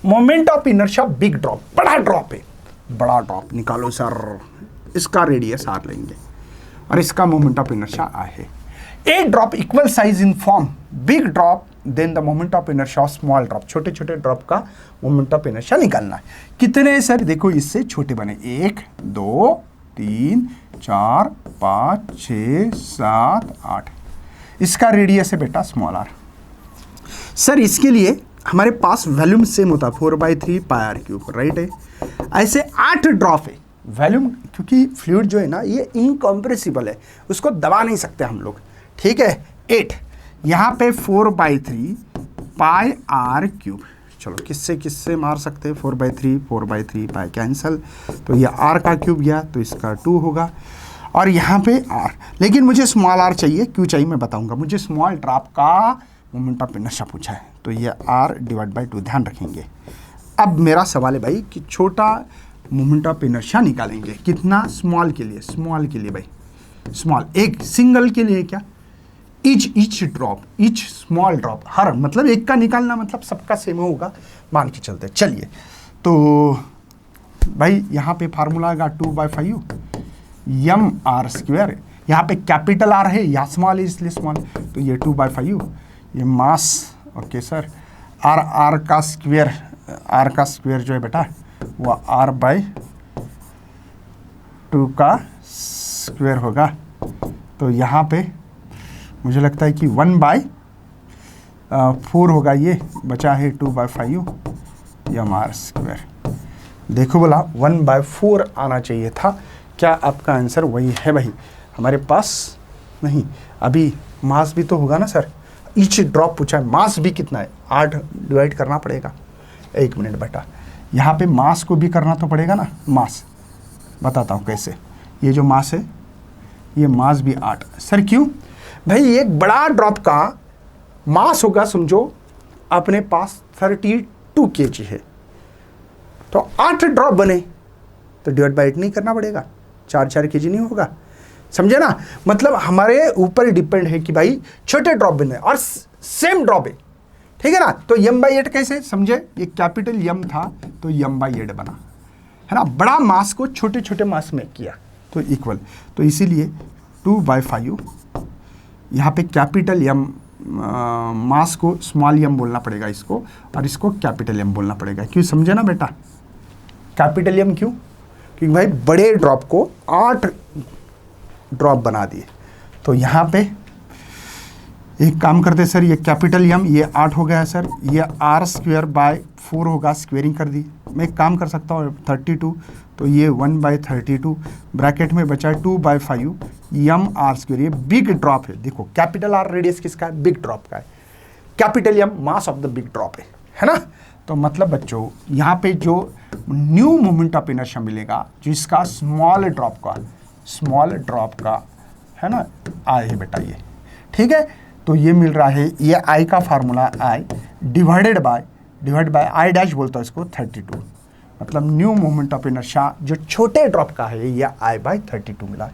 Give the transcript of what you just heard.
Moment of inertia big drop, बड़ा drop है, बड़ा ड्रॉप निकालो सर, इसका रेडियस आर लेंगे और इसका मोमेंट ऑफ इनर्शिया आई है। A drop equal size in form big drop then the moment of inertia small drop, छोटे छोटे ड्रॉप का मोमेंट ऑफ इनर्शिया निकालना है। कितने सर, देखो इससे छोटे बने, 1 2 3 4 5 6 7 8, इसका रेडियस है बेटा स्मॉल आर। सर इसके लिए हमारे पास वॉल्यूम सेम होता है 4/3 पाई आर क्यूब, राइट है। ऐसे 8 ड्रॉप है वॉल्यूम, क्योंकि फ्लूइड जो है ना ये इनकम्प्रेसिबल है, उसको दबा नहीं सकते हम लोग, ठीक है। 8 यहाँ पे 4/3 पाई आर क्यूब, चलो किससे किससे मार सकते हैं, 4/3 पाई कैंसल, तो ये आर का क्यूब गया तो इसका 2 होगा, और यहाँ पे आर, लेकिन मुझे स्मॉल आर चाहिए, क्यों चाहिए मैं बताऊंगा। मुझे स्मॉल ड्रॉप का मोमेंट ऑफ इनर्शिया पूछा है, तो ये आर डिवाइड बाई 2 ध्यान रखेंगे। अब मेरा सवाल है भाई कि छोटा मोमेंट ऑफ इनर्शिया निकालेंगे, कितना, स्मॉल के लिए, स्मॉल के लिए भाई, स्मॉल, एक सिंगल के लिए क्या, each drop, each small drop, हर मतलब एक का निकालना मतलब सबका सेम होगा मान के चलते। चलिए तो भाई यहाँ पे फार्मूला आएगा 2/5 यम आर स्क्वायर, यहाँ पे कैपिटल आर है या स्मॉल है इसलिए स्मॉल, तो ये 2/5 ये मास, ओके सर, आर का स्क्वायर, आर का स्क्वायर जो है बेटा वो r/2 का स्क्वायर होगा, तो यहाँ पे मुझे लगता है कि 1/4 होगा, ये बचा है 2/5 यम आर स्क्वायर। देखो बोला 1/4 आना चाहिए था, क्या आपका आंसर वही है भाई हमारे पास? नहीं, अभी मास भी तो होगा ना सर, ईच ड्रॉप पूछा है, मास भी कितना है, 8 डिवाइड करना पड़ेगा। 1 मिनट बेटा, यहाँ पे मास को भी करना तो पड़ेगा ना, मास बताता हूँ कैसे। ये जो मास है ये मास भी 8, सर क्यों भाई, एक बड़ा ड्रॉप का मास होगा समझो अपने पास 32 kg है, तो 8 ड्रॉप बने तो डिवाइड बाई 8 नहीं करना पड़ेगा, 4 kg नहीं होगा, समझे ना। मतलब हमारे ऊपर डिपेंड है कि भाई छोटे ड्रॉप बने और सेम ड्रॉप है, ठीक है ना। तो m/8 कैसे समझे, ये कैपिटल यम था तो m/8 बना, है ना, बड़ा मास को छोटे छोटे मास में किया तो इक्वल, तो इसीलिए 2/5 यहाँ पे कैपिटल यम, मास को स्मॉल यम बोलना पड़ेगा इसको, और इसको कैपिटल यम बोलना पड़ेगा, क्यों समझे ना बेटा, कैपिटल यम क्यों, क्योंकि भाई बड़े ड्रॉप को 8 ड्रॉप बना दिए। तो यहाँ पे एक काम करते सर, ये कैपिटल यम ये 8 हो गया है सर, ये r/4 होगा, स्क्वेयरिंग कर दी। मैं एक काम कर सकता हूँ 32, तो ये 1/32 ब्रैकेट में बचा 2/5 यम आर स्क्वेयर, ये बिग ड्रॉप है, देखो कैपिटल आर रेडियस किसका है, बिग ड्रॉप का है, capital M mass of the big drop है ना। तो मतलब बच्चों यहाँ पे जो न्यू मोमेंट ऑफ इनर्शिया मिलेगा जिसका स्मॉल ड्रॉप का है ना, आई है बेटा ये, ठीक है। तो ये मिल रहा है, ये आई का formula I divide by I dash बोलता है इसको 32, मतलब न्यू मोमेंट ऑफ इनर्शिया जो छोटे ड्रॉप का है ये I/32 मिला।